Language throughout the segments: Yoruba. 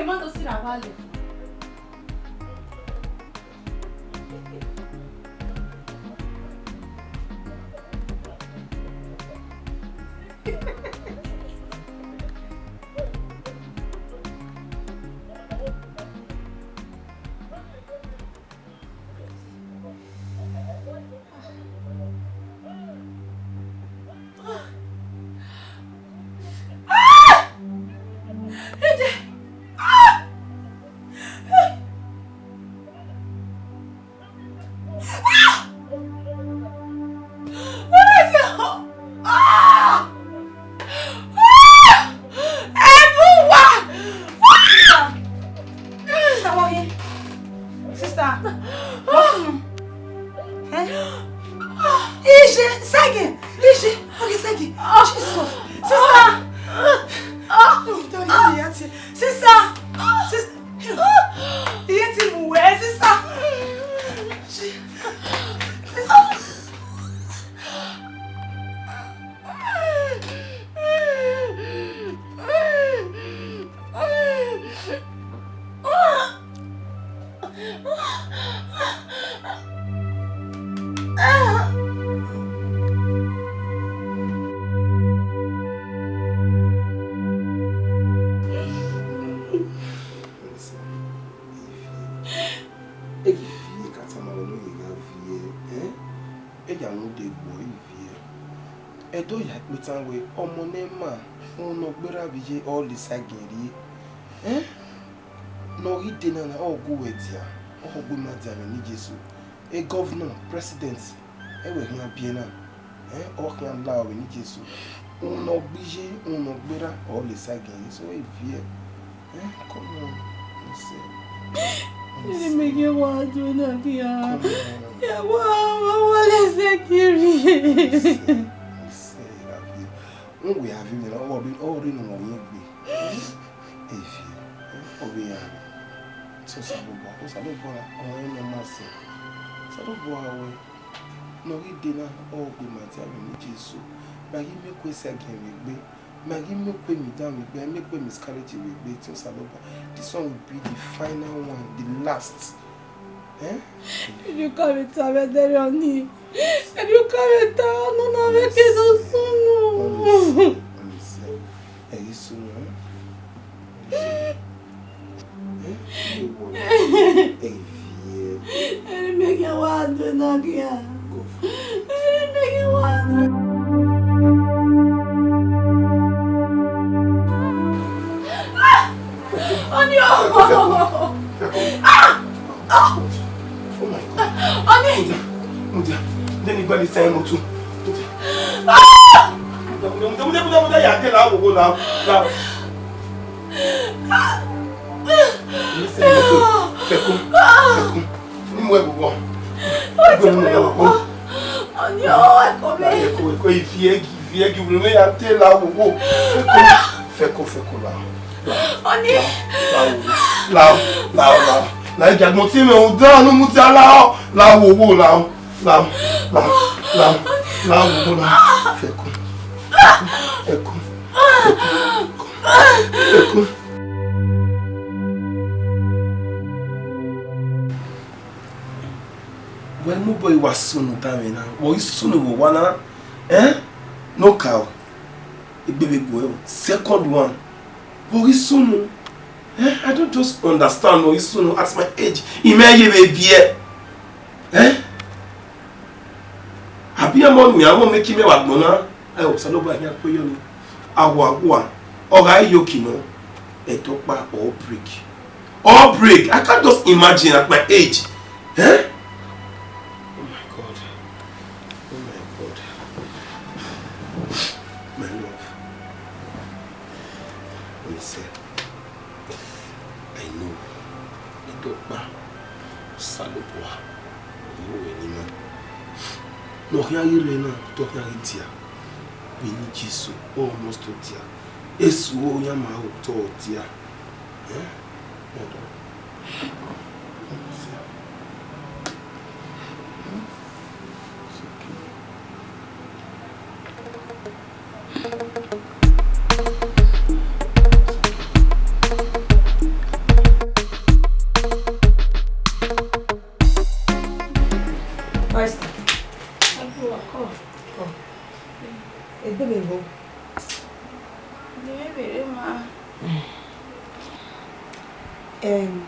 mando si la vale. All the sagiri, no, he didn't all go with ya, all good madam in Nigesu. A governor, president, ever here piano, all can allow in Nigesu. No bije, no better, all the sagiri, so if you, come on, you make you want to know, yeah, what is sagiri? We have him all in one week. If you obey, so Saboba, or any master. Saboba away. No, he didn't all be my time in Jesus. But he make way again with me. Maggie make way me down with me, make way miscarriage with me to Saboba. This one will be the final one, the last. You come and tell me that you're me. And you come and tell me no, make it so soon. I make you want to knock you. I make you want to. On your oh my God. Mudia. Then you got the time or two. Là, il y a mon team, on donne, nous montons là, là, où, là, là, là, là, là, où, là, fais quoi, fais quoi, fais quoi. When my boy was soon coming, boy soon wanna, no cow, a baby boy, second one, boy soon. I don't just understand no soon at my age. Imagine baby. Abi amon mi awon make me wa gbona. I hope so nobody can pay you. Awa oga yoki no. Etopa or break. Or break. I can't just imagine at my age. Oh my God. Oh my God. My love. Listen. Salopoa, no, here you learn to hear it here. We need Jesus almost to dear. It's who you are to dear.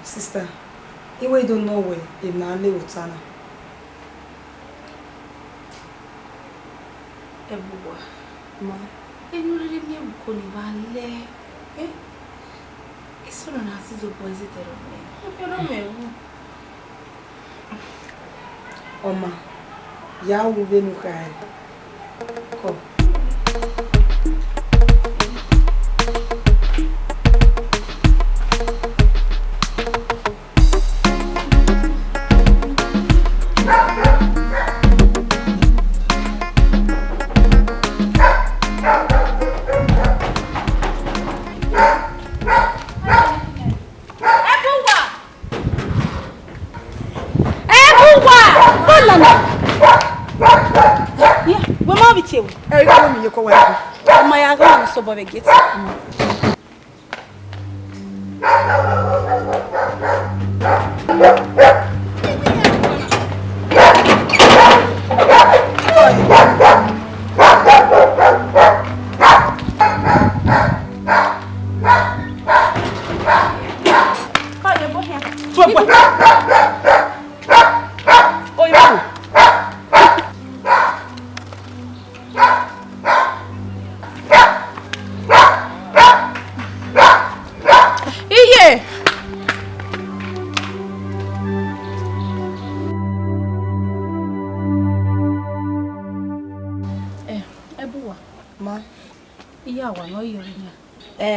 Sister, you don't know where if na le utana. Ebuwa. Ma. Enurere mi ebuko ni wale. Isso não nasce do positero me. Eu não me. Oma. Ya wo be no kai. Ko. Eri ko mi yeko wa ko. Ọmọ ya go so bo be get.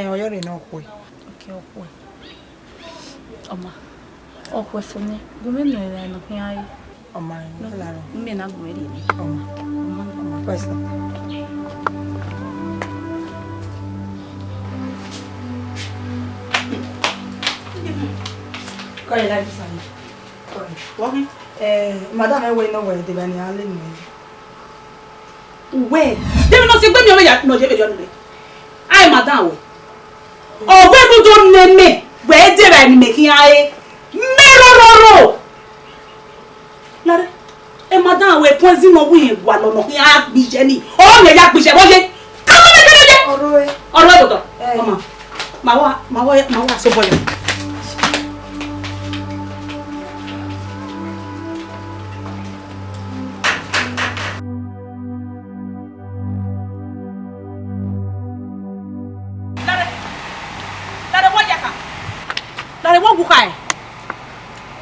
Oyori no kwe. Okay, okwe. Oma. Okwe fune. Gume no ela no hiai. Oma, no claro. Mbe na gume ri. Oma. Questo. Koi la bisani. Koi. Wahi. Madame we no we de bani ale ni. We. Dem no se gbe mi o ya no je be yo ni. Ai madam we. Ogbe bu do neme we de ra ni mekin aye. Merororo. Lare. E madam we poison no wi wa lo no hin a bi je ni. O le ya bi je bo je. Awo me kele je. Oro e do. Mama. Ma wa so boyo.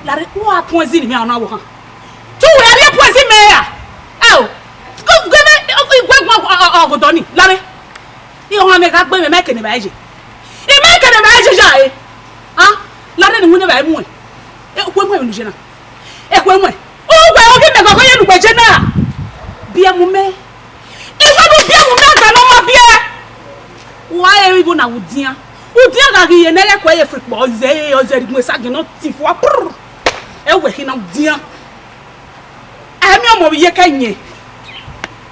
Lare wa poison mi ana wo kan tu we ari poison me ya go me igwe ogodo ni lare i ho me ka gbe me meke ni ba je i meke ni ba je ja lare ni hune ba mu e kwe mu je na e kwe mu o gbe o ki me ko ye nu gbe je na bia mu me i wa do bia mu me ta no ma bia wa e ibo na wudian ga ki ye na ye kwa ye free po oze ri mu sa gi no ti fo ewe hina dia ami omo ye kanye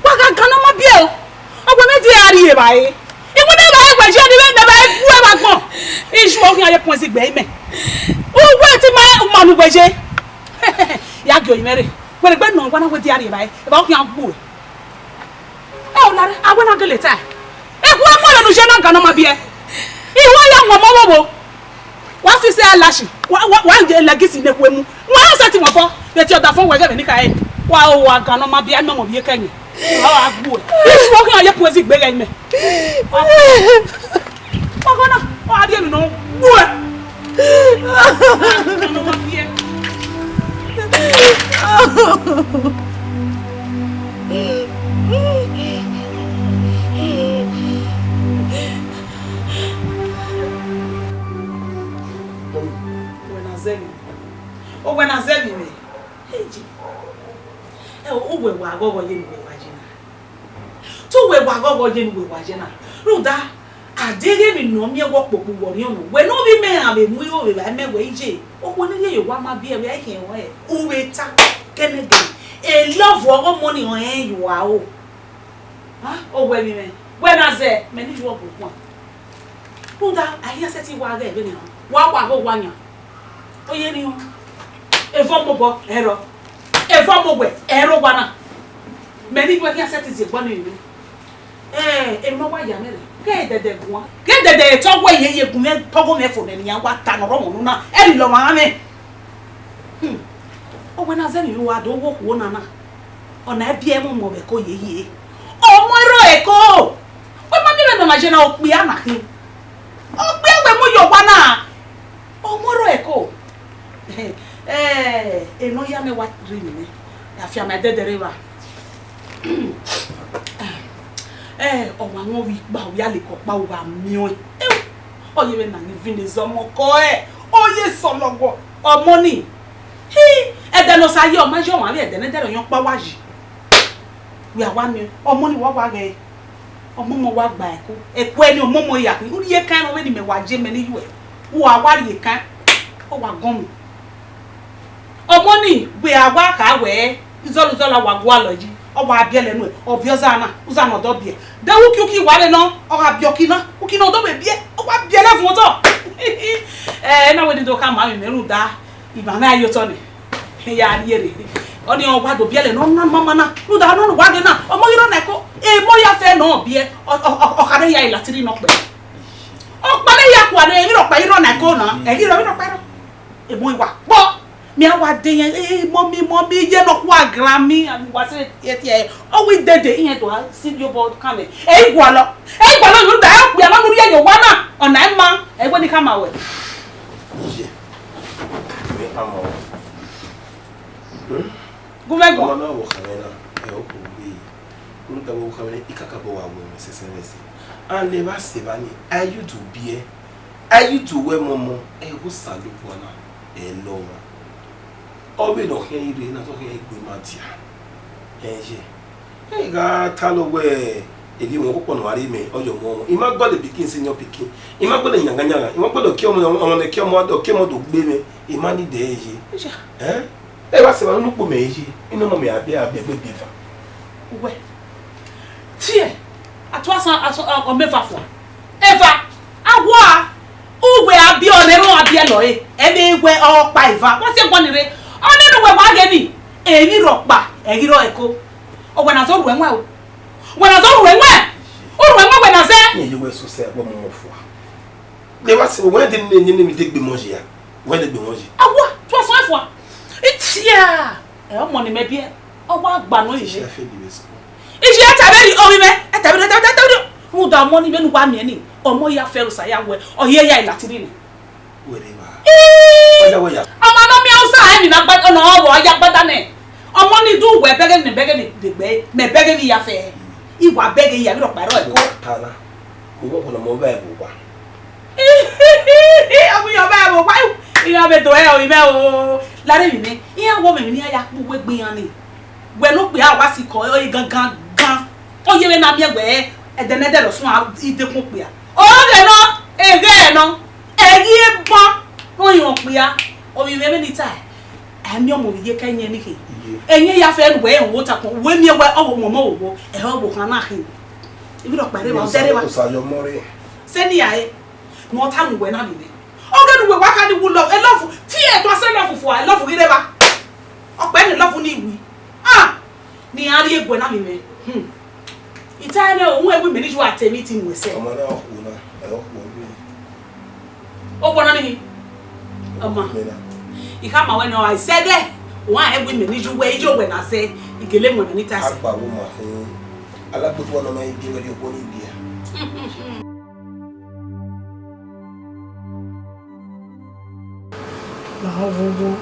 waga gana ma bia ogwe me di ari e bae imu de bae gbe je ni me bae ku e ba gbon isu o kan ye pon si gbe me o we ti ma manu gbe je ya gyo imere we gbe no gwana we di ari e bae e ba o kan gbo e o lare agwana gele ta e ku mo le nu je na gana ma bia iwo ya mo mo wo wa fi se alashi wa je legacy ne ku emu wa se ti mo fo be ti oda fo we ge ni ka e wa o wa gan no ma bia no mo bi kenyin wa agbo isu o kan ye poesi gbe ge me wa gona wa ade no gbo no ma bia when I said me, oh, we were going in with Wajina. Two we were going in with Wajina. Ruda, I didn't even know me walk with Warion. When no be may have a mule with a wage, or when you want my beer, I can't wear. Oh, wait, Kennedy. A love for all money on you are. Oh, wait, me. When I said, many walk with one. Ruda, I hear setting wagon. What one? Oh, you Efo mo ero efo mo gbe ero gba na me ni gbe ki asset is gbo ni no wa ya mere. Ke dede gwa. Ke dede to gwa ye gu me togo me fo ne ya wa ta no ro na. E ri lo ma me. O we na ze mi wa do wo ko na na. Ona e bia mo be ko ye. O mo ro e ko. O ma mi me na je na o pe ana hin. O pe we mo yo wa na. O mo ro e ko. No ya me wa ri mi. Ya fi ama dedere ba. Ọwa nwo wi gba o ya le ko pa o ba mi o. Oye me na ni vini zomo ko oye sologo ọmọ ni. Ede no saye o ma je o ma bi ede ne dere yan pa wa yi. Wi awa ni ọmọ ni wo wa ge. Ọmọ mo wa gba eko. Eko eni ọmọ mo ya uri ye kan o we ni me wa je me ni yu e. Wo awa ri kan. O wa gan mi. Ọmọ ni we awa ka we izoluzola wa gwa loji. Owa abiele nu e obioza na uza no do bie de wuki wale no o abioki na uki no do be bie o wa biele fun to na we do ka ma mi meru da iba na ayo to ni ya ri ere oni o wa do biele no na mama na nu da no wa de na o mo yiro na ko mo ya fe no bie o kare ya ilatiri no pe o pare ya kwa na emi ro pa yiro na ko na e yiro pa ro e mo iwa po mi awa de yen mommy ye no kwa grami and wa se ye o we dede yen to see your board come e gwa lo you da e pe amanu ye yo wa na ona e ma e gbo ni ka ma we je me amo gumego na wo khamena e o ko bi ru da wo khamena ikaka bo wa wo se se an le ba se ba ni ayu to bie ayu to we momo e wo salu bona e lo ma obi no he ire na to he gbe matia e ga talo we ebi mo popo no ari me ojo mo ima gbole pikin senior pikin ima gbole nyanga nyanga ima gbole ki omo ne ki omo do gbe me ima ni de e wa se ba nu po me eje inu mo me abia gbe bifa we tie atwa o mefa fo eva agwa ugwe abi onero abi lo e be gwe o pa iva won se gbonire onenu we wa ge ni eri ro pa eri ro eko o gbe na so ruwe nwa o we na so ruwe nwa o ruwe nwa gbe na se ni yewe so se gbo mo fo le wa se we de ni ni mi de gbe mo je ya we de gbe mo je awa to so fo itia e o mo ni me bie o wa gba no yi se fe di wesko ije ataberi o mi me ataberi mu da mo ni be nu wa mi ni omo ya feru sa ya we o ye ya ilatiri ni were ba oja we ya ọmọ no mi outside mi na gba no wo ya gbada ne ọmọ ni du we bege ni degbe me bege ni ya fe iwa bege ya mi ro pa ro e ko tala mo ko na mo ba e bo pa abu yo ba bo pa iya be to e o ibe o lare mi ni iya wo mi ni ya pu we gbin yan ni we lo pe a wa si ko o gangan o ye we na mi egbe edenede lo sun a idekun pe a o de no ege no egi eba no yon pe a o mi me ni tai ami o mo ye kan ye ni ke enye ya fe we en wo ta ko we mi we o mo mo wo e ho bo kan na hin ibi do pare wa dere wa sa yo more se ni aye mo ta mu we na mi o ge nu we wa ka ni wu love e love ti e to se love fo I love ire ba o pe ni love ni iwi ni ari egwe na mi me itane ohun egwe me ni ju atemi ti mu se ọmọ na ku na e o ku bi o bona ni ọmọ ika ma we no I said it wa egwe me ni ju we ijo we na se igele mo ni ta se agba wo ma fun alagboto na ma igi we de ko ni bia la wo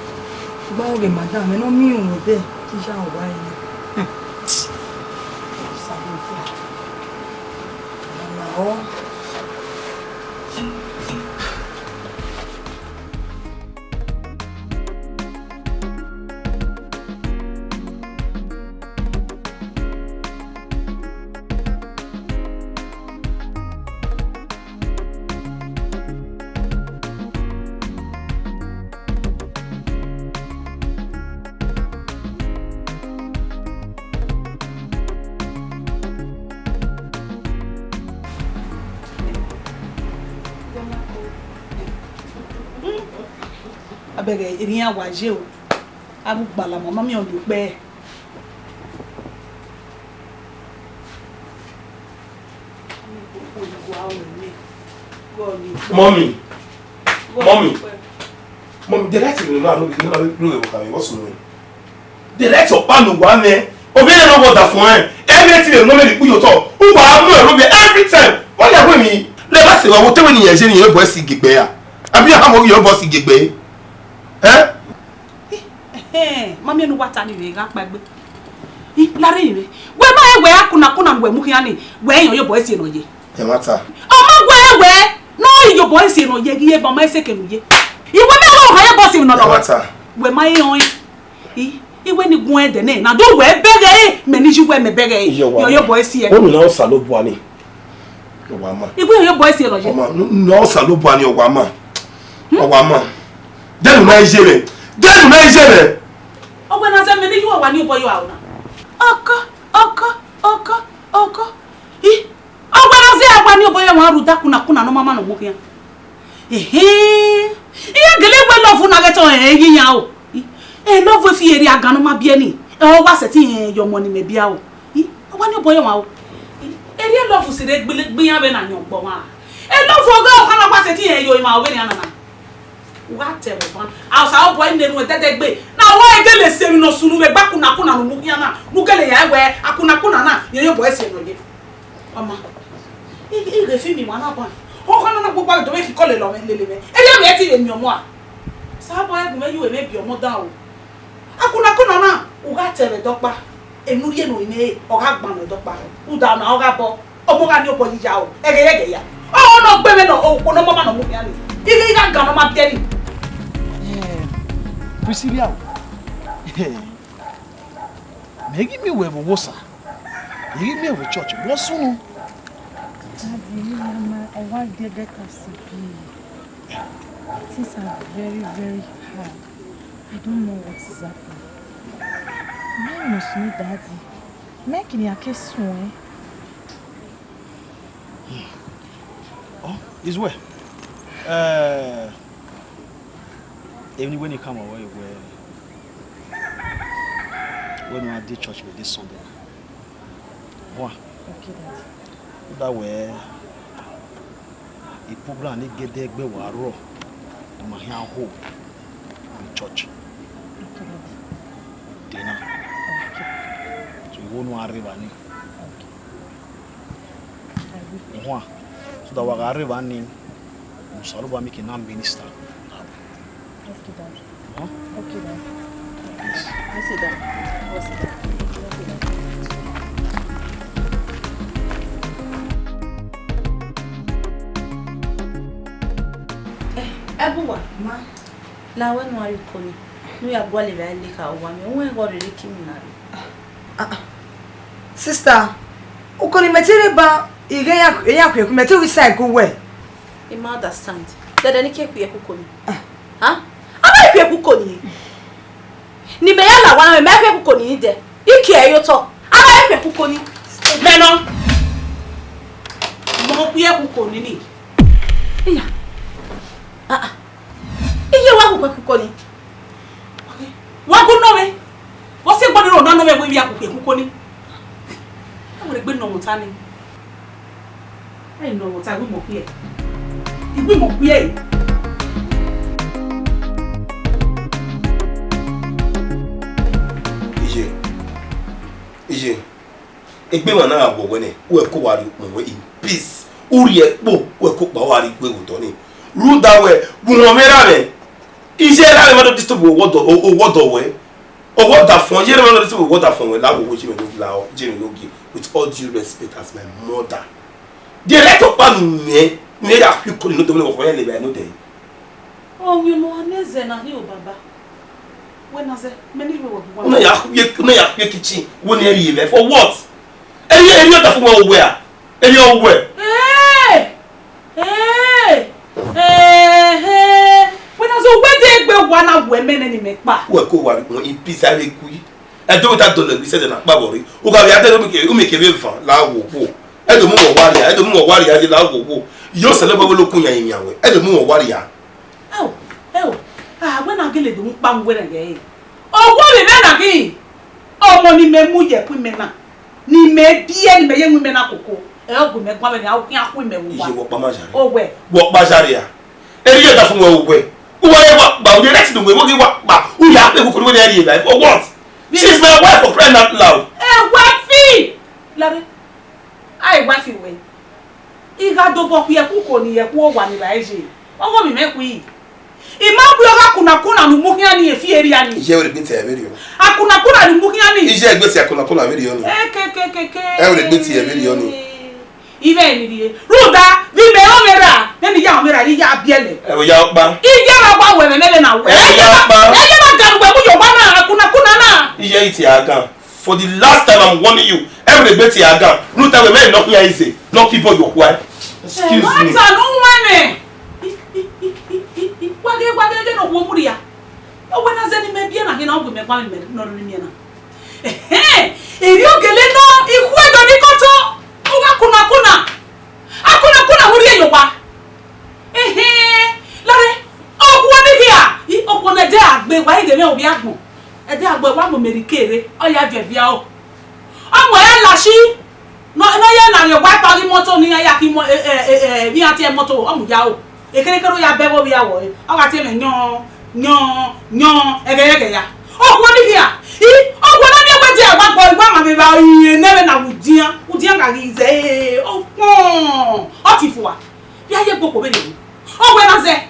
gba o ge madam no mi o be ti ja o wa ni sabu ko la o abege irin awaje o abugbala mama mi o dupe Mommy. Mommy, the right to know what's going. The right to pan one there. Obey no what that for everything you know me put your talk. Who ba am every time. What you with me? Let us say what tell me Nigerian your boss gigbe ya. Abi am your boss gigbe. Mami no wata ni we ga pagbe. Lare ni. We ma we akuna ngwe mu hian ni. We your boss no ye. E mata. O ma we no your boss no ye giye ba ma ese kenu ye. Iwe me wo ha your boss no no. Mata. We ma yon. Iwe ni gun ede ne na do we bege me ni ju we me bege your boss here. O mi na salo buani. Owama. Iwe your boss here no ye. No salo buani owama. Owama. Denu na ijere. Ogwe na se me ni ju wa ni obo yo awuna. Oko. Ogwe na se agba ni obo yo wa ru dakuna no mama no mukia. Iya gele we love na geto yin ya o. Love fi eri aganu ma bia ni. O wa seti yo money me bia o. Ogwa ni obo yo wa o. Eri love si de gbe yan be na yan gbo wa. Love oga o kana kwa seti yo ma o be ni anana. Whatever one. Asa boy nenu etedegbe. Na wo egele semi no sunu we gbakuna no mukia na. Nugele ya we akuna na yo boy se no ye. Mama. Ige fi mi wana bon. O kana na gbogbo do we fi kole lo lele me. Eya me ti le mi omo a. Sa boy egu me yu me bi omo dan o. Akuna na o ga tere dokpa. Enu ye no ine o ga gban no dokpa. U da na o ga bo. Omo ga ni obo jija o. Ege ya. O no gbe me no o ko no mama no mukia ni. Ige ga gban no ma bi ni. Priscilla, make me wear wosa. You give me a church. What's soon? I want to get us things are very, very hard. I don't know what is happening. I must know Daddy. Make me a case one. Oh, this way. Even when you come away, when we did church with this Sunday. What? Okay, Daddy. That way, the program they get there, we were raw. The man here home in church. Okay, Daddy. Dinner. Okay. So we won't arrive any. Okay. What? So that we arrive any, we shall be making a minister. Okay, Dad. Huh? Okay, Dad. Yes. I see that. I see that. Okay, Dad. Ebuwa, ma. La we no ari komi. No ya gwa le ba le ka wa mi. Won e go re kimi na. Sister, ukoni metere ba ige ya kweku metere we side go we. You ma understand. Dede ni ke ku ye komi. Ha? Aba ku ye komi. Ni me ya la wa na me ku komi de. Iki e yo to. Aba ku komi. Meno. Mo ku ye ku komi ni. Iya. Iye wa ku komi. Okay. Wa ku no we. Wo se gbodiro na no we we ya ku komi. Àwọn egbe no muta ni. Ai no muta we mo ku ye. Igbe mo ku ye. Ije. Egbe ma na agbo we ni. We ko wari mo in peace. Uri epo we ko pa wari pe go ni. Rule that way. Bu mo mera me. Ije la me do disturb o wodo we. O what that phone? You remember this? What that phone? We like what Jimmy Logi. With all due respect, as my mother. The right of man me have you calling not to know where they are not there. Oh, you know, Aneze na hiyo baba. When I say many people want. No, you kitchen. When you leave for what? Any other phone where? Anywhere. Hey. When I say where they go, one of women and make back. We go in peace avec lui. Et donc t'as donné lui c'est de na pas bori. O ga ya de o me kebe fan la wo wo. E do mu wo wari ya de la wo wo. Yo se le babo lo kunya yin yawe. E do mu wo wari ya. Oh. When I get the pam we again. Oh, what we na gi. Oh, money me mu ye pu me na. Ni me die ni me ye mu me na koko. go me kwa me na ya ku me wo. Ije wo pa ma jare. O we. Wo pa jare ya. Eri ye da fun wo we. Uwadiae ba we let no we wo gi wa ba. U ya pe ko we dey life. For what? She's my wife for crying out loud. Wife. Lare. Ai wife we. Iga dogo ku ye ku ko ni ye ku o wa ni ba eje. Ogo mi me ku yi. Ima bu yoga kuna nu mukia ni efi eri ani. Ije we gbeti e beri o. Kuna nu mukia ni. Ije gbeti kuna beri o ni. E we gbeti e beri o ni. Ive ni die. Ruda, vi me o mera. Ne ni ya o mera ri ya biele. E we ya pa. Ije ma gba we mele na we. E ya pa. E ma garu we mu yo ba na kuna na. Ije iti agan. For the last time I'm warning you. E we gbeti agan. Ruta we me knock here easy. Knock people your why. Excuse me. What's an woman? Wage no wo muri ya. O wena zeni me bia na hina obu me kwa me no ri mi na. Eri ogele no ihu edo ni koto. Uga kuna. Akuna muri eyo pa. Lare. Ogwo ni hia. Ogwo na de agbe wa ide me obi agbon. E de agbe wa mo merikere. O ya bia o. Omo ya lashi. No ya na yo wa pa ri moto ni ya ki mo bi ati e moto o mu ja o. Ekerekero ya bebo bia wo o ga ti me nyon ege ya ogwo ni hia ogwo na mi egbe agba gbo igba ma mi ba yin nebe na udian ga gi ze o ti fuwa bia ye gboko be ni ogwo na ze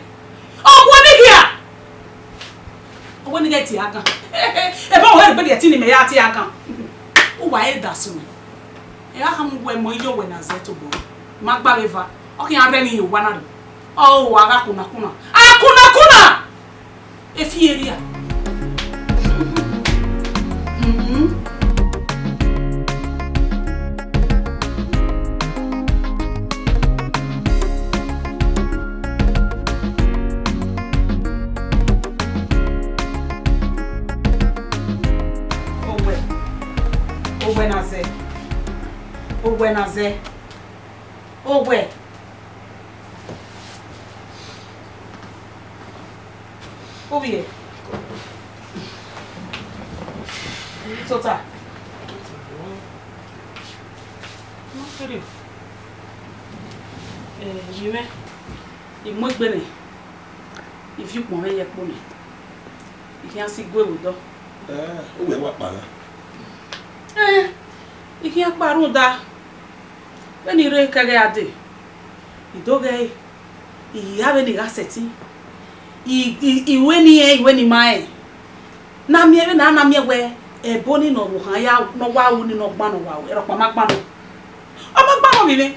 ogwo ni hia ogwo ni get ya kan e ba wo egbe de ti ni me ya ti ya kan o wa e da so e ha mu gwe mo yo we na ze to bo ma gba beva o ki an re ni yo wa na. Oh, aga kuna. Akuna! Efi area. Owe. Obiye. Tota. No fere. Yime. Imo gbene. If you pon ye po mi. Ikian si gwe odo. O we wa pa na. Ikian parun da. Beni re kage ade. Idoge. Iyabe ni gaseti. Iwe ni mae na miere na miewe eboni no ruhan ya no wawu ni no gba no wawu ero pa magba no bibe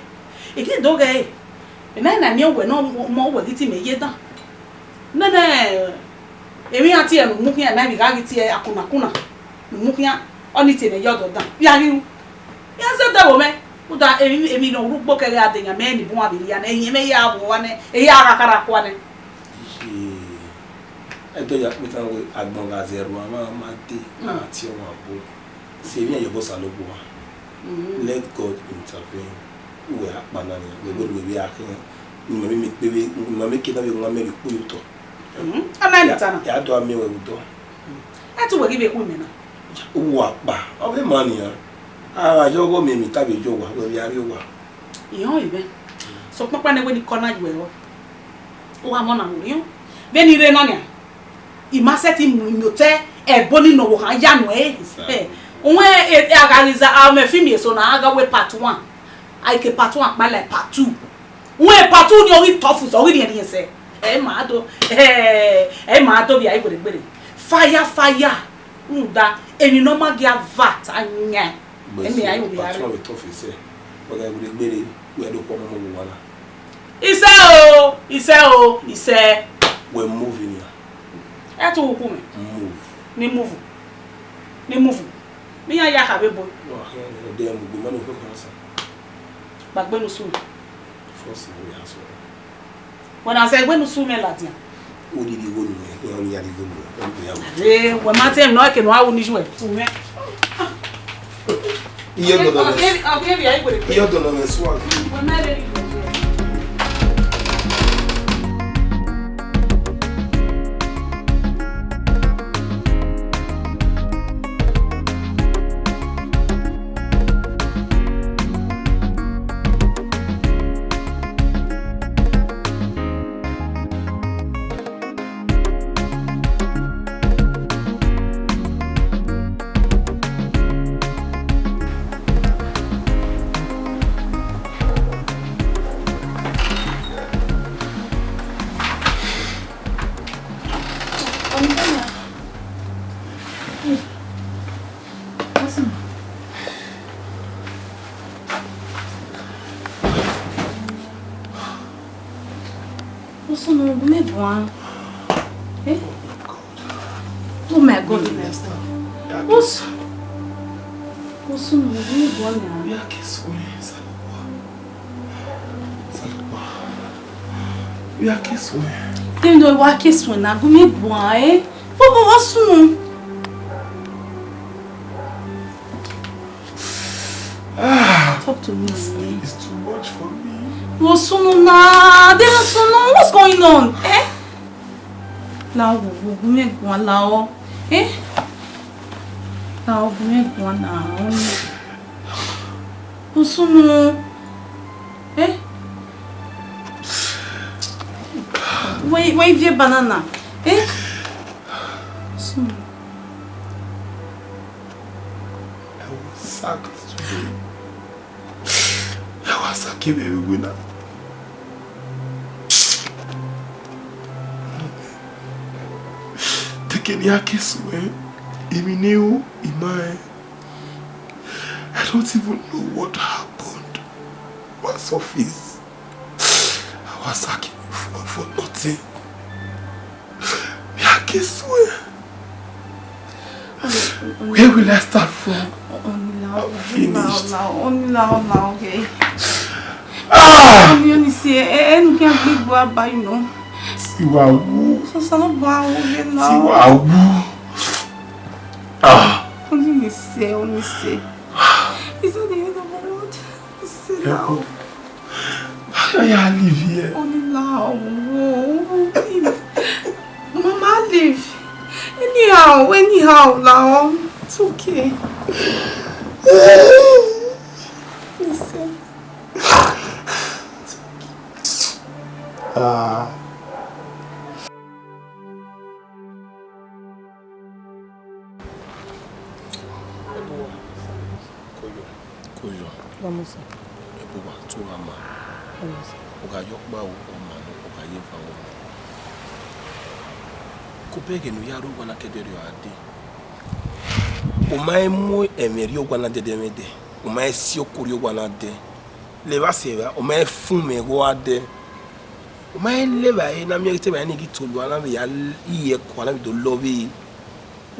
iki doge na miewe no mo we giti me ye dan na emi ati enu mu kian na bi ga giti akuna mu kian oni ti me yodo dan ya ri ya se da wo me uda emi no rugbo kere adenya me ni bu abiri ya na eyin me ya wo wa ne e ya akara kwa ne. Eto ya pita we agbon ga zero ma de ati o abo se bien yo bossa lo bo let God intervene we apana ni we go we akin mi pe ma me kina we ma me ku yuto ana ni tana ya do ami we do ati we gibe ku mi na o wa pa o be ma ni ara jogo mi tabi jogo we bi ari wa iyan ibe so papa ne we ni corner you o wa mo na wo yo beni re na ni imaseti munyote eboni no wo kan ya no onwe agariza ame film so na aga we part 1 aike part 1 pa like part 2 we part 2 ni ori tough so ori ni se ma do bi ai gbere fire nda eni no ma gia vat anya emi ai obi are we tough se o ga gbere we do po mo wo wala ise we moving ya eto wuku me ni move mi ya ka be boy no he dey mu bi manu ko kansa bagbe no su force we aso when I say gbe no su me latin o di wo ni o ni ya di wo ni ya we ma tem no ke no awu ni juwe fu me iye do do iye do no swag we ma re boy. Eh? Oh my God. What's wrong? We are kissing. We are kissing. Even though we are kissing, na go me boy. Eh? What's wrong? Talk to me. It's too much for me. What's going on? Eh? Now, we make one now. Eh? Now, we make one now. What's going on? Eh? Wait, your banana. Eh? I was sacked today. I was sacked every winner. Take swear. Emineo, Imai. I don't even know what happened. What's office? I was sacked for nothing. Swear. Where will I start from? Only now, okay. Only say, you can't be boy, you know. Siwawu. So boy, now. Siwawu. Only say. It's not the end of the world. Say now. Why are you live here? Only now. Mama, leave. Anyhow, now. It's okay. Listen. Koyo. Vamos. Ebuwa to ama. Vamos. Oga yokba o ma no oga yefa o. Kopege no yaro gwana kedere ade. O mai mo emeri ogwana dedemede. O mai si okuri ogwana de. Leva seva o mai fume go ade. O mai leva e na mi te ba ni gitolu ana be ya iye kwa na bi do love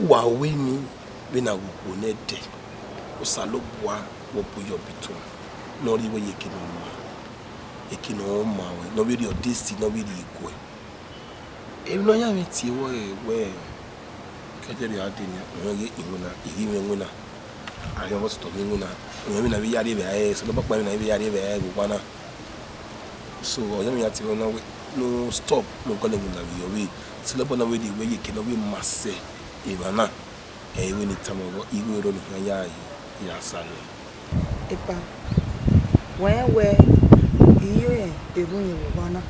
wa we mi be na go ponede. O salo boa wo boyo bitu. No ri wo yekino ma. Ekino ma we no be your destiny no be the equal. If no ya meti we kedere ade ni onye inuna iri nwuna ayo mo to nwuna onye na bi yare be aye so lo pa na bi yare be aye gwana so onye mi ati na we no stop mo kole nwuna bi yo we so lo na we di we yeke no we masse ibana we ni tamo igu ro ni ya sale Epa. We iyo ebunye gwana.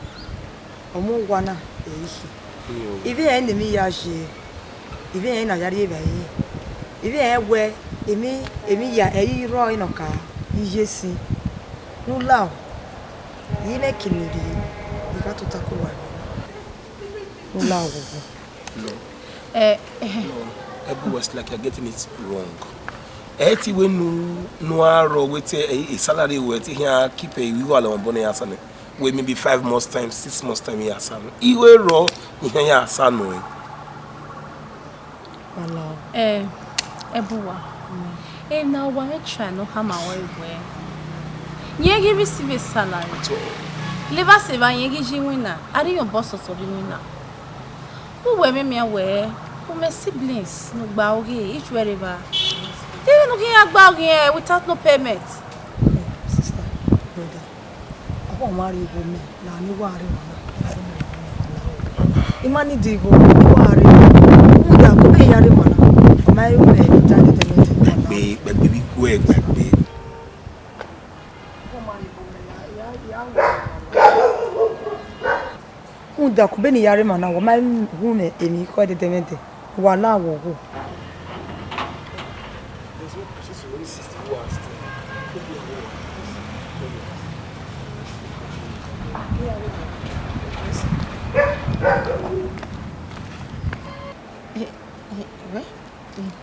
Omo gwana ehi. Ibi enemy ya je. Ibi en na yare ebe yi. Ibi we emi ya eyi ro inoka iyesi. No law. Yi na kiniri. Iga to takowa. No law. No. Ebu was like you're getting it wrong. Eti we no aro we a salary we here keep a you all on bone asane. We maybe 5 months time, 6 months time here asane. Iwe ro here asane. Hello. Ebuwa. Now why try no hammer we. Ye receive salary. Liver saver ye gi winner. Are your boss or the winner? Who we me aware? Who my siblings no gba each wherever. They no get agba here without no payment. Sister, brother. I want marry you me. Na ni worry mama. Imani digo worry. Muda ko be yare mana. My own tani tani. Baby go egbe. Muda ko be ni yare mana. Wo my home emi ko de demente. Wala wo go.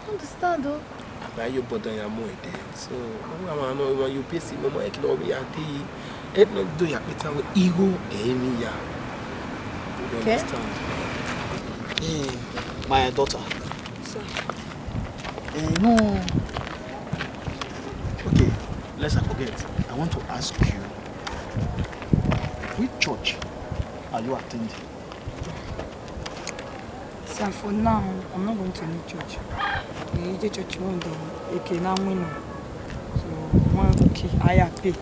Understand though? Now you bother your more there. So I know when you pay no more can be a day. It not do ya better with ego any ya. You Okay. understand? My daughter. Sir. No. Okay, lest I forget. I want to ask you, which church are you attending? Sir, for now, I'm not going to any church. The church won't do. A.k.a Emwen-Omon. So, I pay.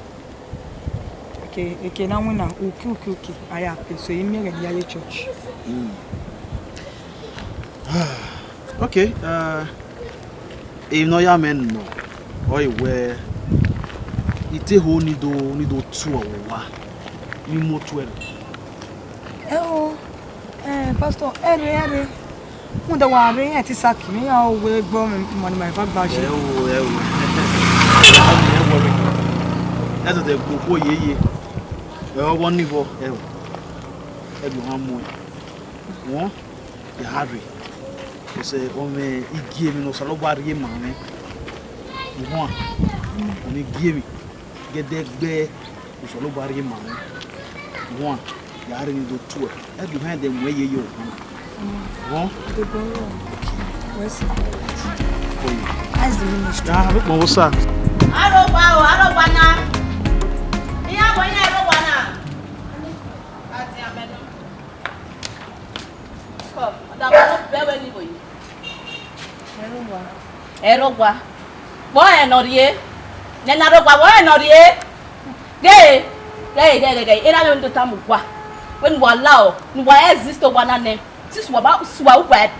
A.k.a Emwen-Omon. Okay. I pay. So, you may get the church. Okay. If no ya men no, or where it ho nido 2 or 1. Ni mo 12. Pastor, Munda ware ati saki me ya we gbo money my fa gba se. That's the go ye. One niveau. Every one more. One, the Harry. You say, oh me, he gave me no salobari man. One, he gave me. Get that bear, you salobari man. One, the Harry do 2. Every behind them where you. One, The go. Where's the ministry? look, what's that? Arogba na. Iya bo ina arogba na. Ati abeno. Ko, da bo bewe ni boyi. Erogba. Bo enorie. Ne na arogba bo enorie. Ge. Ina me ndo tamu kwa. When we allow, we exist over na ne. This wa pay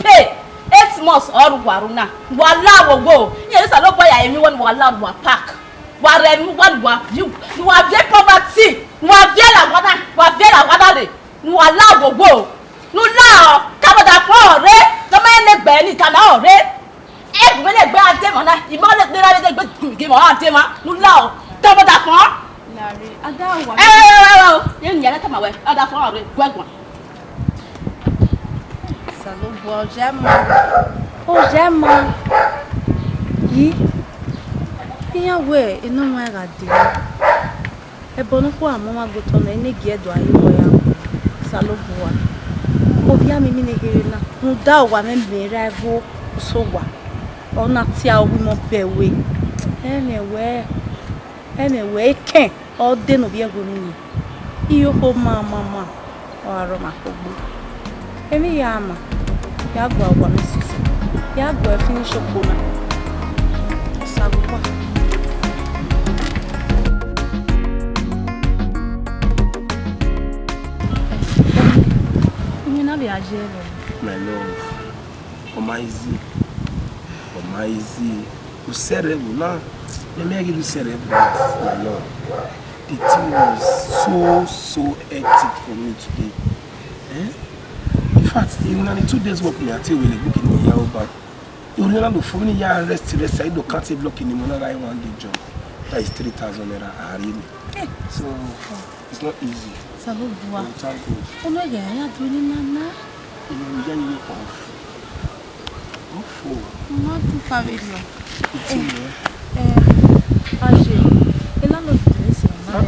8 months or waruna. Wala wo go. Yes, I don't buy anyone wala wa pack. Wa renu wa view. You are very poverty. You are very wada de. You wala wo go. You la ka da fo re. No me ne gbe ni kana ore. E gbe le gbe ate mo na. Imo le gbe ra le gbe ge mo ate ma. You la ka da fo. Larry, ada wa. Yen nyala ta ma we. Ada fo ore gwagwa. Salobo, j'aime. Yi. Iya we inu ma ga di. E bonu ko amoma goto na ene gi edo ayi wo ya. Salobo wa. Obi ami mi negere na. Nu da wa me mere ego so wa. Ona ti a obi mo bewe. Anyway, ken o de no bi ego ni. Iyo ko mama. O aro ma ko gbo. Emi ya ama. Ya gwa mesisi. Ya gwa finish okona. Saluwa. Ni na viaje. My love. Omaizi. O cérebro lá. Let me give you cérebro, my love. The thing was so hectic for me today. In fact, in only 2 days work me until we look in the year back. You know the phone ya rest I do can't block in the money I want the job. That is 3,000 naira. So it's not easy. Saluwa. Thank God. Ono ya duni nana. You know, we don't need off. Não tu pavilion. It's in there. Age. Ela não disse, não.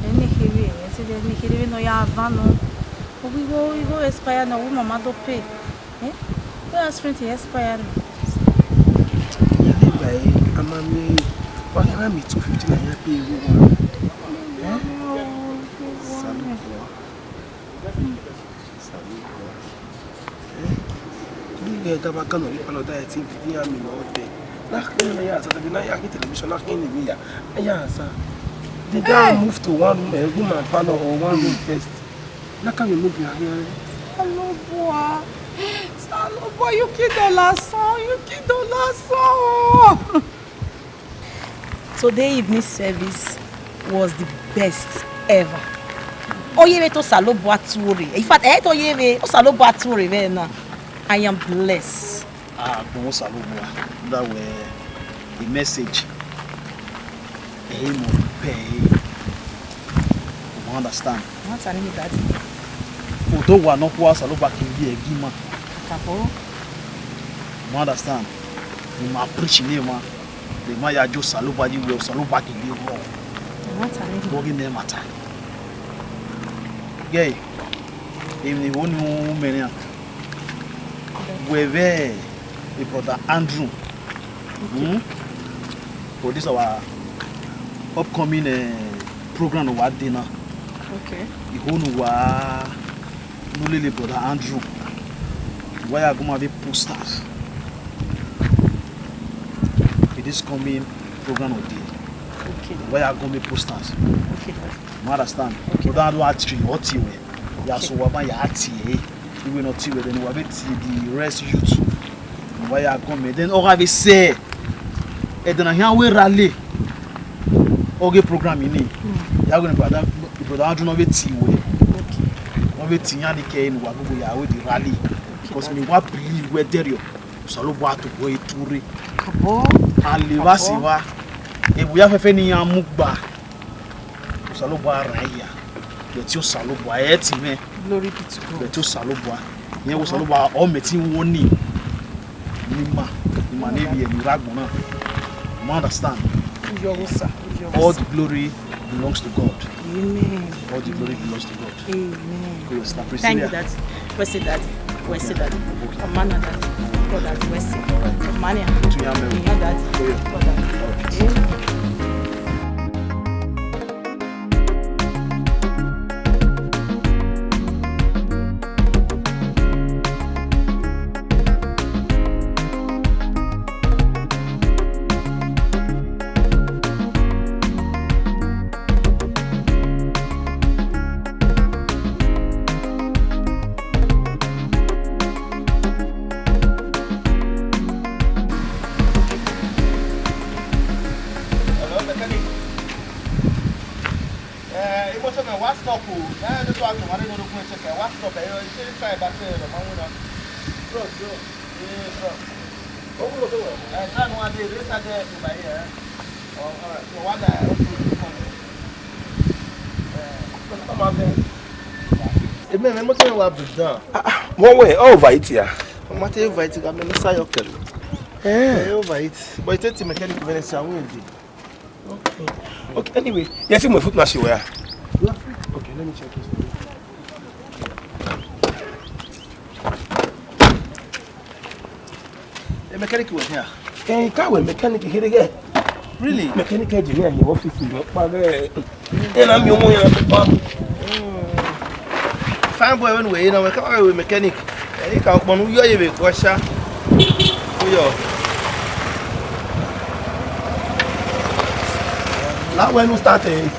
Ele queria, esse ele queria no ya vano. We go expire now. We mama do pay. We are straight expire. Yeah, buy. Amami. Why am I 250 naira pay? Taba kano ri palo da TV ni ami no de na kan ya sa tabi na ya ki television na kan ni ya ya sa the guy move to one room and palo or one room first na kan move ya here. Hello boy, you kid the last. Today evening service was the best ever. Oyere to Salobo Ature. In fact, oyere to Salobo Ature na. I am blessed. Bon Salobo. That were the message. You understand? What's the name of that? Although we are not poor, Salobo can be a gima. You understand? You must preach name. The Maya Jo Salobo you will Salobo can be wrong. What's the name? Walking them matter. gay. Even the one who many we're there. The brother Andrew. For this our upcoming program of our dinner. Okay. The one who are no brother Andrew. Why are going to be posters? For this coming program of day. Okay. Why are going to be posters? Okay. You understand? Okay. Brother Andrew actually what you wear. Ya so waba ya ati you will not see then we have the rest youth. Why are coming? Then all have say e then here we rally. Oge program ini. Ya go na brother Andrew no be ti we. Okay. No be ti yan ni ke in wa go ya we the rally. Because me wa believe we there you. So bo ato boy turi. Kabo. Aliwa siwa. E bu ya fefe ni yan mugba. So bo araya. Let your salobwa eti me. Glory be to God. Let your salobwa. Nye wo salobwa o meti woni. Nima ne bi eni ragbona. You understand? All the glory belongs to God. Amen. All the glory belongs to God. Amen. Thank you, Daddy. We say Daddy. We say Daddy. Amana Daddy. God Daddy. We say. Amana. To yame. You hear Daddy. God Daddy. Amen. One way, over it here. I'm not over it. I'm not saying okay. Over it. But it's a mechanic Venice. Okay. Okay. Anyway, yes, my foot machine where. Okay, let me check this. The mechanic was here. Hey, car mechanic here again. Really? Mechanic engineer in your office. And I'm your one. Fine boy, anyway, you know, we come with mechanic. And he can't come. You are a question. Now, when we started.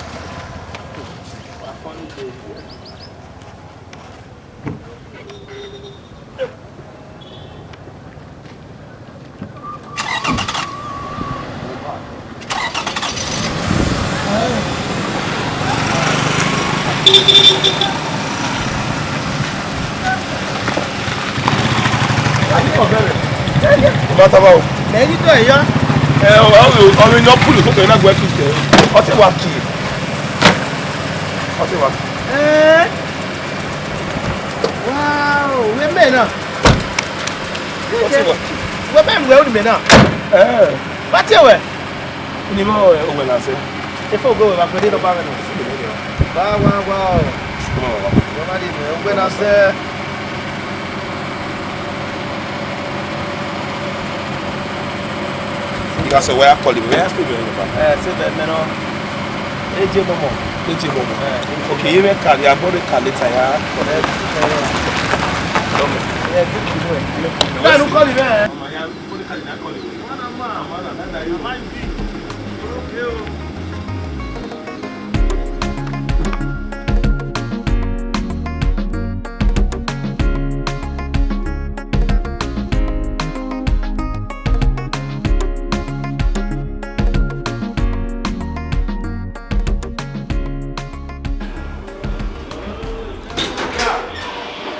About many days, yeah. I will not pull it okay, not go to say. What's it what key? What's it what? Wow, we men now. What's it what? We men well the men now. What's it what? Ni mo o we na say. If I go back with the bag now. Wow. Nobody me we na say. That's a way I call it. Where still doing it? Say that no. AJ Momo. Okay, you make call. I'm going to call it. Yeah. Yeah, no call it.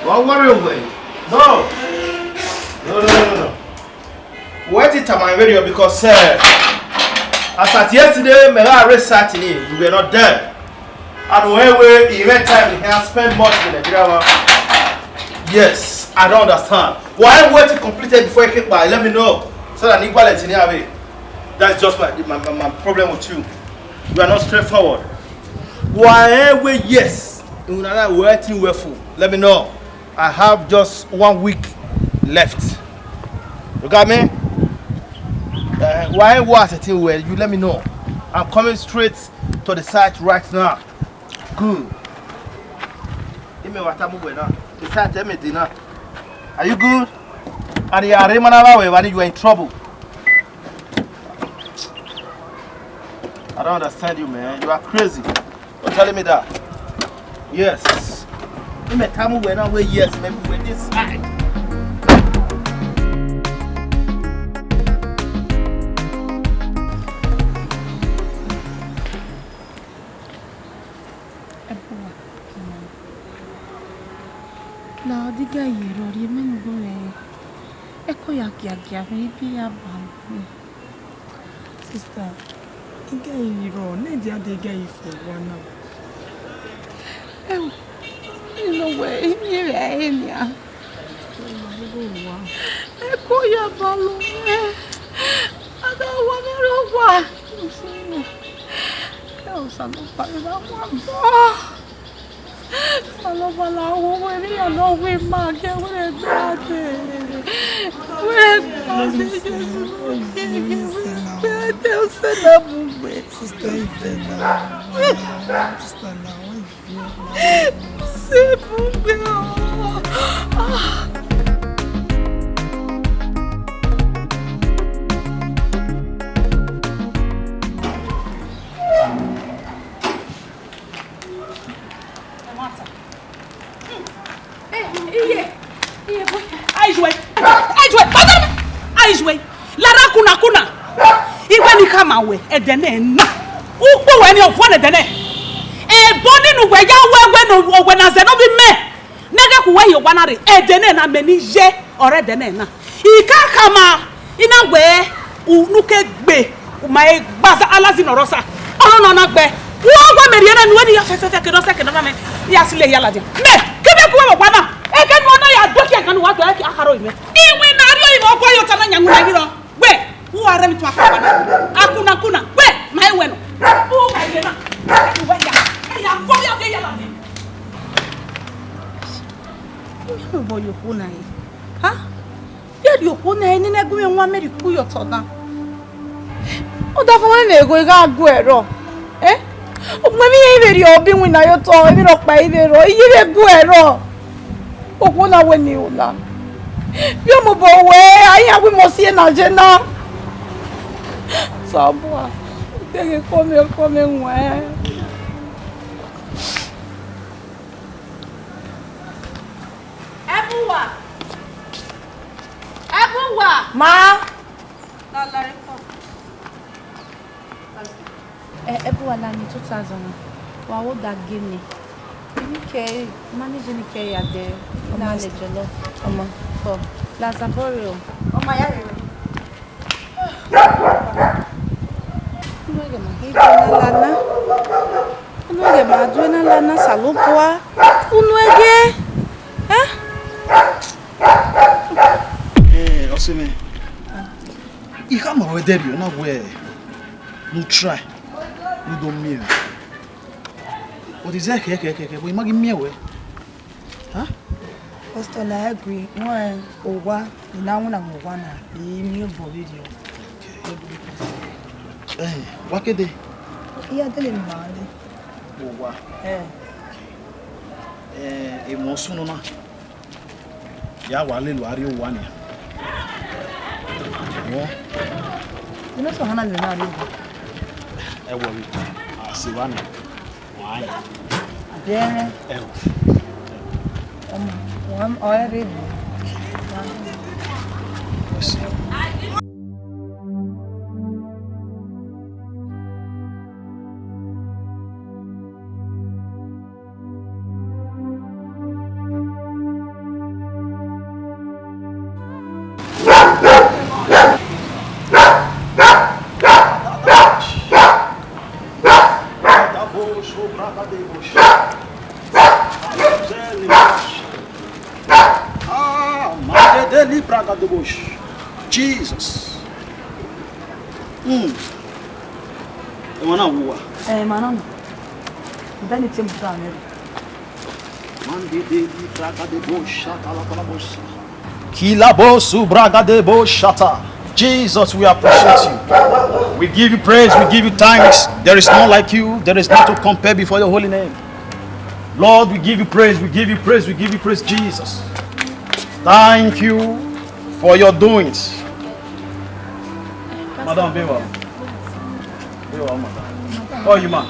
Don't worry away. No. Wait it on my radio because as at yesterday, I already sat in it. We were not there. And when we event time, we can spend much in the drama. Yes, I don't understand. Why wait to complete it before you kick by? Let me know. So that Nick Ballet in here. That's just my problem with you. We are not straightforward. Why we yes. waiting for. Let me know. I have just 1 week left. You got me? Why was it where you let me know? I'm coming straight to the site right now. Good. Give me what I'm moving now. The site, tell me dinner. Are you good? And you are when you are in trouble. I don't understand you, man. You are crazy. You're telling me that. Yes. You may tell me when I'm away, yes, maybe we're this side. La diga yero ri men bole. Eko ya kia we bi aban. Sister, iga yero ne dia de ga ifo wana. No way, ni ya. Eko ya balu. Ada wa mi ro wa. Eu só não paro da uma. Falou falar o homem eu não vi mais que eu Deus se dá bem. Sister, C'est bon bien. Ai joué. Lara kuna. Iwe ni kama we edene na. Upo we ni ofo edene. Boni nu we ya we na ze no bi me. Nege ku we yo gwanare edene na meni je ore edene na. Ika kama ina we unuke gbe ma e gbaza alazi no rosa. Ono na gbe. Wo gwa meri na nu ni ya fefe ke no se ke no me. Ya sile ya la je. Me kebe ku we gwana. E ke no na ya doki e kan wa to e akaro ime. Iwe na ri o ime okwa yo tana nyangu na hiro. We who are them to akuna we my weno who my yena we ya for ya ke ya la ni Me boy yo kuna yi. Ha? Ya yo kuna ni na gumi nwa meri ku yo tona. O da fun na ego ga agu ero. O gbe mi ye iberi obi win na yo to ebi ro pa ibero. Iye be gu ero. O kuna we ni ola. Bí mo bọ̀ wẹ́ ayé àwọn mo sí ẹ̀nà jẹ́ náà. Sọ́bùà, tẹ́gẹ̀ kọ́ mi wẹ́. Ẹ̀bùwà. Máa. Ẹ̀bùwà la ní 2000. Wà ó dà gé mi. Nike, manage Nike ya de. Na le jolo. Ọmọ. For Lazaborio. Oh my God. Unoge ma duena lana salopwa. Unoge. Oseme. You come over there, you know where. No try. You don't mean. What is that? We mag me away. Huh? Pastor, I agree. No, Owa, now na Mowana, the new video. What can they? Yeah, tell him, Mali. Owa. Emotion na. Ya wale lo ari Owa ni. You know so Hana le na ri. E wo wi. Asiwani. Why? Then I'm already. Jesus. Emwen-Omon. Manon. Benin Brown. Jesus, we appreciate you. We give you praise, we give you thanks. There is none like you. There is none to compare before your holy name. Lord, we give you praise, we give you praise, we give you praise, Jesus. Thank you for your doings. Madam, be well. Be well, madam. Oh, you man.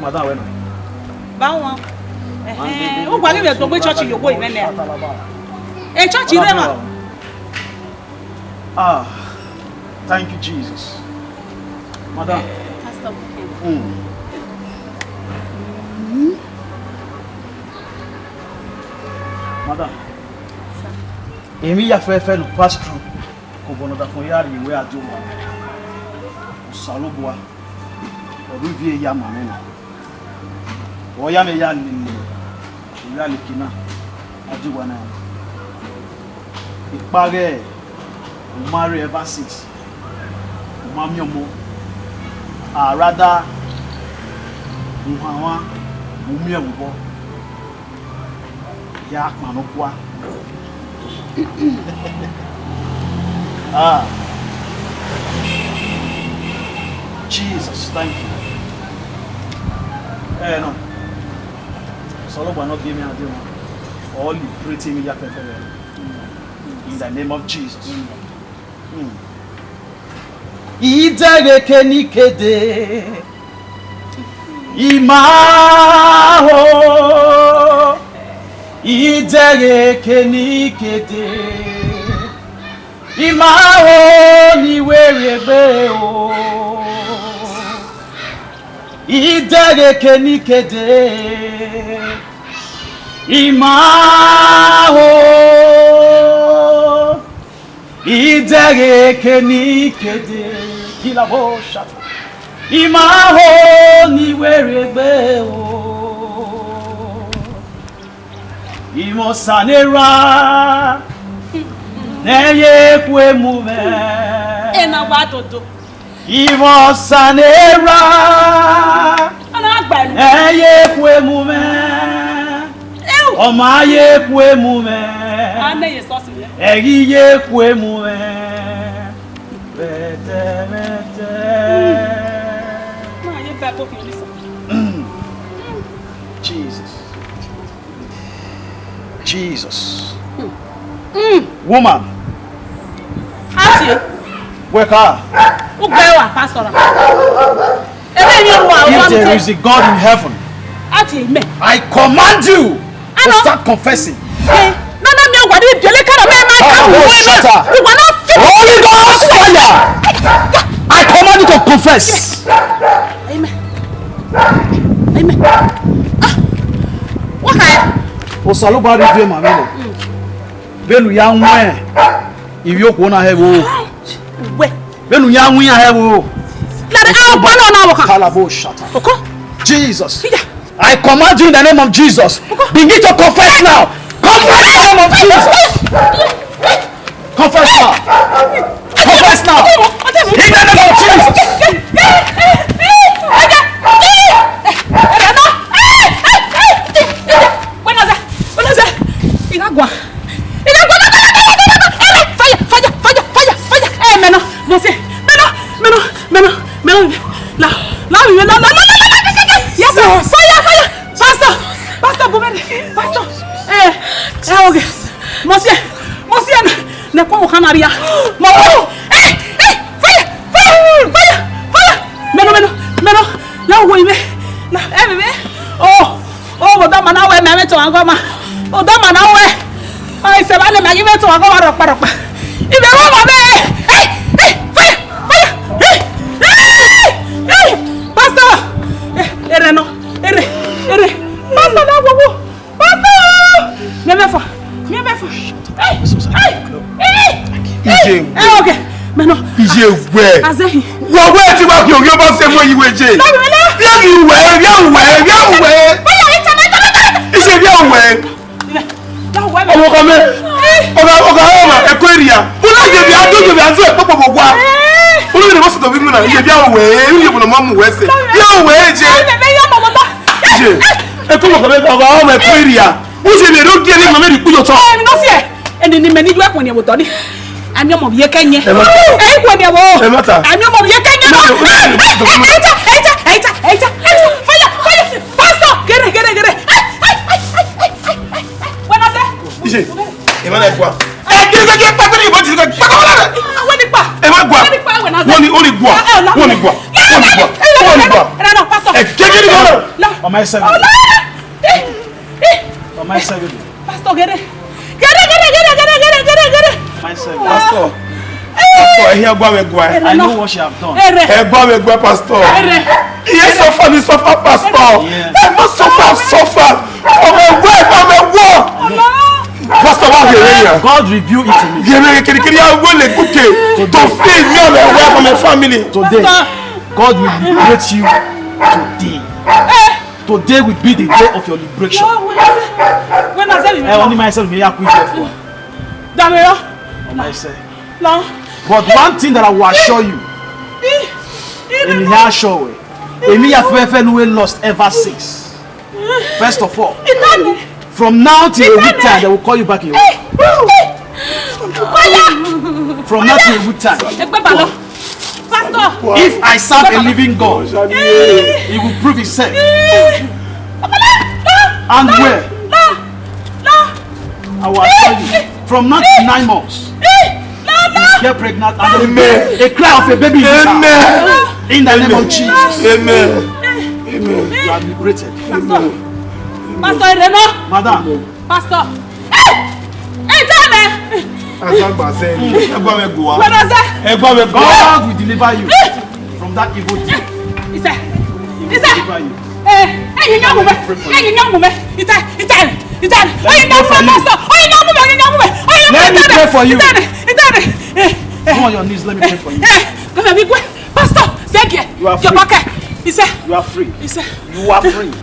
Madam, when? Bawa. O gba mi to gbe church yo go imene. Church ire ma. Thank you, Jesus. Madam. Pastor. Madam. Emi ya fe no pass through. Ko bono da fun yari iwe ajowa. Salobua. Oruvie ya manena. Oya me ya ni. Ya likina. Ajowa na. Ipare. Marry ever since. Mami omo. Rather Muhawa Mumia Wubo. Yak Manokwa. Jesus, thank you. No. Solo will not give me a deal. All you pray me in the name of Jesus. Idere kenikede Imaho Idere kenikede Imaho ni werebe o Idere kenikede Imaho Idere kenikede Kila bosha Imaho ni werebe o Imosanera Neye kwe mume Ena wa dodo Imosanera Ana agbalu Neye kwe mume Oma ye kwe mume Ane ye so si Egi ye kwe mume Bete Jesus. Woman. Ati. Wake up. Ugbewa pastor. If there is a God in heaven, Ati me. I command you to start confessing. Holy Ghost fire! I command you to confess. Amen. Amen. What kind? Osaloba review my mele. Benu ya nwe. Ibi okwo na hebu. We. Benu ya nwe ya hebu. Let na wo kan. Kalabo shata. Oko. Jesus. I command you in the name of Jesus. Begin to confess now. Confess in the name of Jesus. Confess now. Confess now. In the name of Jesus. Maria. Fire! Meno. Now we me. Now everywhere. Oh, but man now we me to agoma. Oh, that man now we. I say man me give me to agoma ropa. Ibe wo me. Fire! Pastor. Ereno. Pastor na wo. Pastor. Me me fa. Okay. Meno. Ije we. Azehi. Wo we ti ba ki oge bo se mo yi we je. Ya mi we. Ije bi o we. Owo ko me. Oga o ma e ko ria. Una je bi adojo bi azu e popo gwa. Olu ni mo so to bi mu na ije bi o we. Iri bo no ma mu we se. Ya o we je. Ije. E ko mo ko me o me queria. Who say they don't get it me ku yo to. Me no fear. Eni ni me ni ju ekun ni wo to ni. Ami omo ye kenye. E ko ni wo. E mata. Ami omo ye kenye no. Eita. Fire. Pastor, get it. When I say. Ise. E ma na gwa. Get pa ni bo ti ko. Woni pa. E ma gwa. Woni gwa. No, pastor. E get it go. On my side. On my side. Pastor, get it. My side. Pastor, here go me gwa. I know what you have done. E gwa me gwa pastor. Yes, suffer pastor. Yeah. I must suffer. Oh my God. Pastor, what here? God revealed it to me. Can I will to feed me and my wife and my family. Today, God will liberate you today. Today will be the day of your liberation. When I say I only myself may have quit for. Damero. On my side. No. But one thing that I will assure you, in the show, Emi Afefe no lost ever since. First of all, from now till a week time, they will call you back in. From now till a week time. If I serve a living God, He will prove Himself. And where? I will assure you, from now to 9 months, you get pregnant and a cry of a baby in this house. In the name of Jesus. Amen. You are liberated. Pastor Reno. Madam. Pastor. Hey, Dale. Asagba say, egba me go. When I say, God will deliver you from that evil deed. He said, He will deliver you. you know me. Let me pray for you. Come on your knees, let me pray for you. Come here, big boy. Pastor, thank you. You are free. Your pocket. He said, You are free. He said, You are free.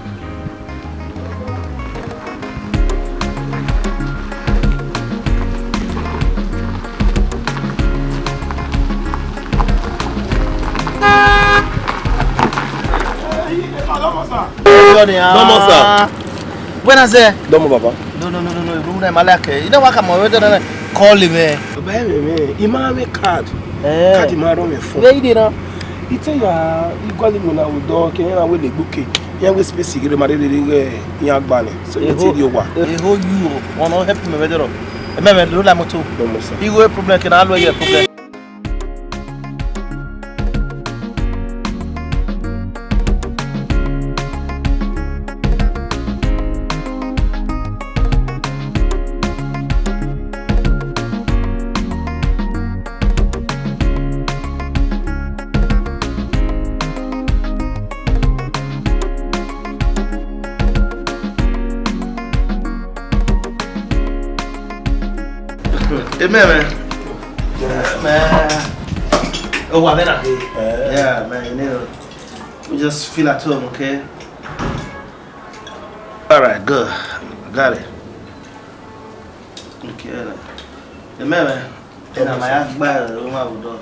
Domo sir. When I say Domo baba. no, Malake. You know what I'm already call him. Baby, ima me card. Eh. Card ima ro me phone. Where you did now? Ite ya igwali mo na udo ke na we le gboke. Yan we space gire ma de yan agba ni. So you take you wa. The whole you want to help me with it. Remember, do la moto. Domo sir. You go a problem can always get problem. Man. Oh, I better. Yeah, man. You know, we just feel at home, okay? All right, good. I got it. Okay. The man. And I'm ask by the room I would do.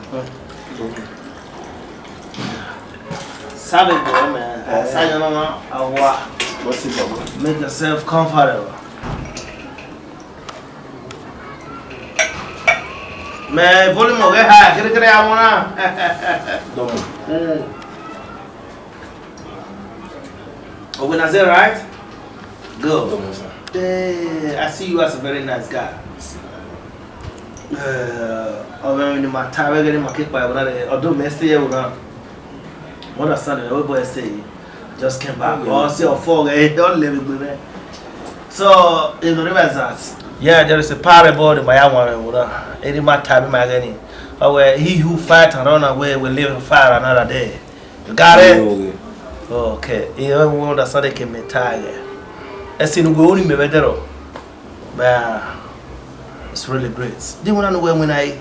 Sabe, boy, man. Say your mama, I walk. What's it about? Make yourself comfortable. Man, volume of high. Get it, I wanna. Domo. Oh, when I say right? Good. Domo sir. I see you as a very nice guy. When you my time, getting my kick by another, or do stay here with her. What a son, the boy say, just came back. Oh, see, or four, don't live with me. So, in the reverse, yeah, there is a parable in my one. Any more time in my getting. Where he who fight and run away will live in fire another day. You got it? Okay. You want that Sunday came in tiger. I see no going me better. But it's really great. Do you want to know when I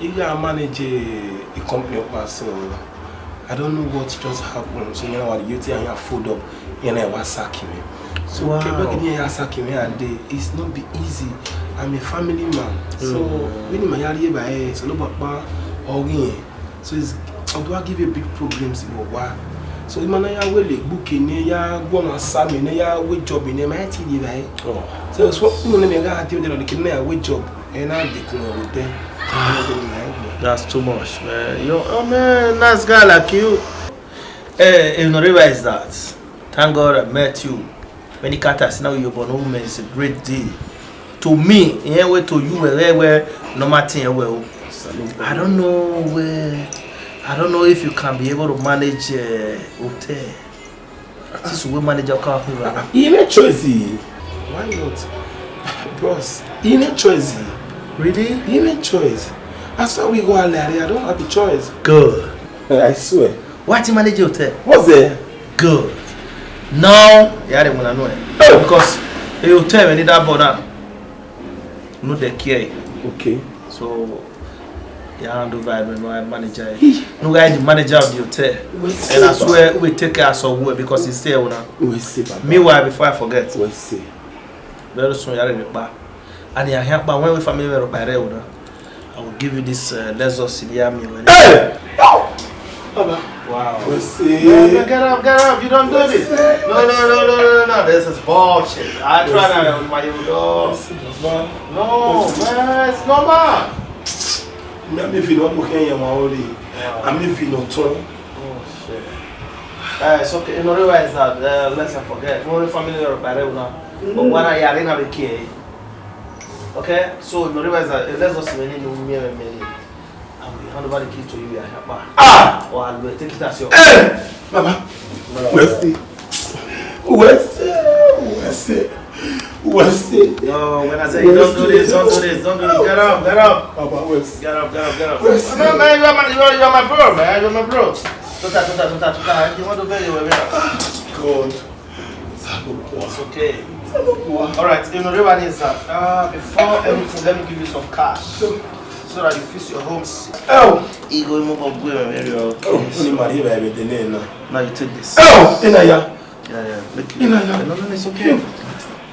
You can manage a company of myself. I don't know what just happened. So you know what you tell your food up, you know what's sacking me. So it's not be easy. I'm a family man. So when you marry by so no papa or so it's although I give you big problems in why So imana ya we le book ni ya go na sami ni ya we job ni ma ti di bai. Oh. So no me ga ati de no kin na we job e na de kun o de. That's too much, man. Yo, oh man, nice guy like you. If not realize that, thank God I met you. Many catas now you're born woman is a great deal. To me, anyway, to you, where no matter well. I don't know if you can be able to manage hotel. This is where manager can't be right. He made choice. Why not? Boss, he made choice. Really? He made choice. After we go out there, I don't have a choice. Good. I swear. Why do you manage hotel? What's there? Good. Now, you don't know it. Because the hotel, when you that border, no they care. Okay. So, you handle my manager. No guy the manager of the hotel. And I swear we take care of some work because he's still now. We see, Papa. Meanwhile, before I forget. We see. Very soon you are back. And you help when we family were by there, I will give you this lessons in the army. Hey! Baba. Wow. We see. Get up. You don't do this. No. This is bullshit. I try that on my own. No, man, it's normal. I'm if you don't look at your money. I'm if you don't turn. Oh shit. It's okay. You know realize that. Let's not forget. Only family are by there now. But when I are in a key. Okay. So you realize that. Let's just me. I will hand over the key to you. Ah! Or I will take it as your. Hey! Baba. Where's it? No, when I say you don't do this. Get up. Baba, where's Get up. Where's No, man, you are my bro, man. You're my bro. Tuta. You want to beg you, baby? God. It's okay. Alright, you know, everybody is that. Before everything, let me give you some cash. So that you fix your home. Oh! You go move up with me. Now you take this. Oh! Inaya. Yeah. Inaya. No, it's okay.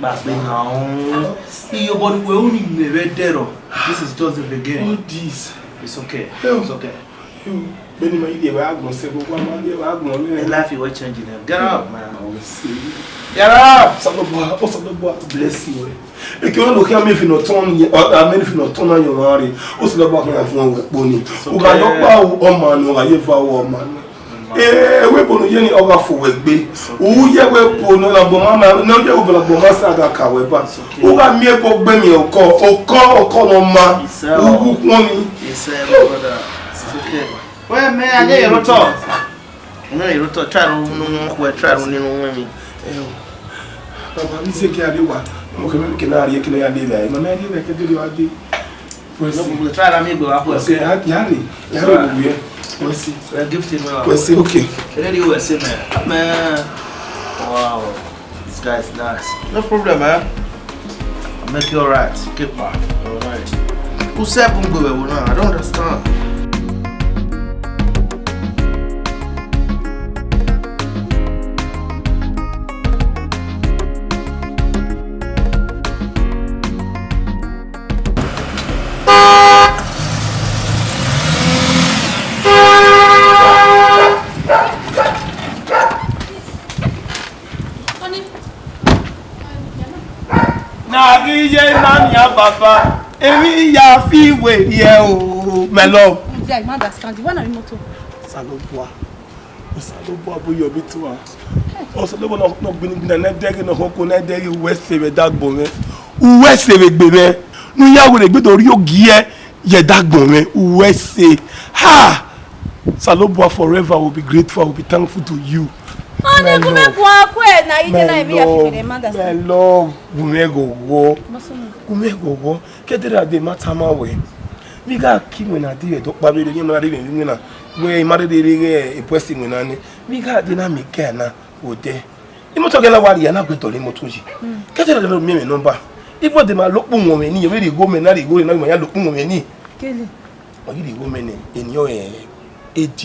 But now, your body will only never dead. This is just the beginning. All this. It's okay. It's okay. Benin Movie, The life you were changing them. Get up, man. Get up! Bless you. If you look at me if you not turn, I mean if you not turn on your money, also the back of one with Bonnie. Who got your power or man or you for man. We put any other for work be. Who ya will put no Bomama, no, you will Bomasa Kawepa. Who got me a book Benny or call on man. Who money? It's okay. Well, man, I get your talk. No, you talk. Try to know me. Papa, mi se que adiwa. Mo ke me ke na ari ke na ade la. Ma na ade la ke do ade. Pues no, try to amigo apo. Okay, yari go here. Pues we gift him. Pues okay. Ready you say man. Wow. This guy is nice. No problem, man. I'll make you alright. Keep back. Alright. Who said Bungo? I don't understand. Papa, emi ya fi we here o, my love. I don't understand. When are you motor? Salobua bo yo bi to wa. O so lebo no gbin na dege no hoko na dege wese we dagbon me. Wese we gbe me. Nu ya we gbe do ri ogi ye dagbon me. Wese. Ha! Salobua forever will be grateful, will be thankful to you. My love, Gumego, Kedra de Matamawe. We got Kim when I did, Dr. Baby, you married in where married a person when I got dynamic canna, would they? Imotogala Wadi and Abato Limotuji. Kedra the me number. If what they might look woman, you really go and not go in my look woman. Kelly, or you woman in your age,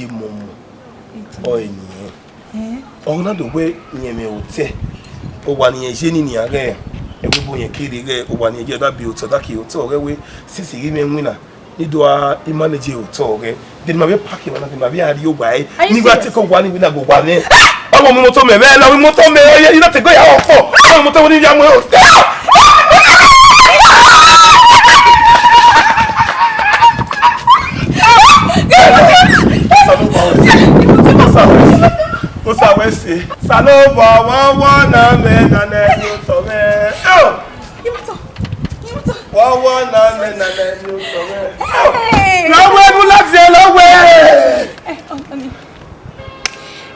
Momo, or in on the way near me would say, or 1 year, Jenny near there. Everybody kid, 1 year that built so that you talk away, since he gave me a winner. You do a manager talk, then my packet, and I be a you buy. You got to go one with a go one. Ọmọ mo tó me lọ mo tó me you not go ya ofo. Ọmọ mo tó ní ya mo. Mo sa we se. Salobo wa na me na you to me. Wa na me na you to me. Lọ́wọ́ ẹ̀bùn láti ẹ lọ́wọ́ ẹ̀.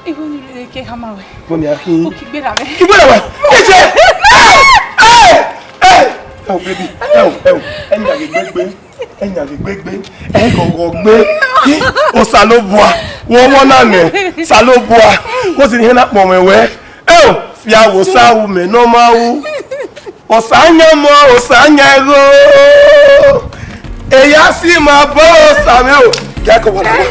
Ìwọ ni rẹ̀ kẹ́ ha máa wẹ̀. Mo ní akin. Ó kì gbéra rẹ̀. Kí gbéra wẹ̀. Kéṣe. Oh baby. Ẹ̀yin àgbè gbégbé. Ẹ̀yin àgbè gbégbé. Ẹ̀ gọ̀gọ̀ gbé. O Saloboa. Wọ́n náà nẹ̀. Saloboa. Ó sì ní hẹ́nà pọ̀ mẹ́wẹ́. Fi àwò sáwù mẹ́ náà máa wú. Ọ̀sányẹ́ mọ́ ọ̀sányẹ́ ró. Èyí á sì máa bọ́ ọ̀sàmẹ́ o. Yàgò wà láwá.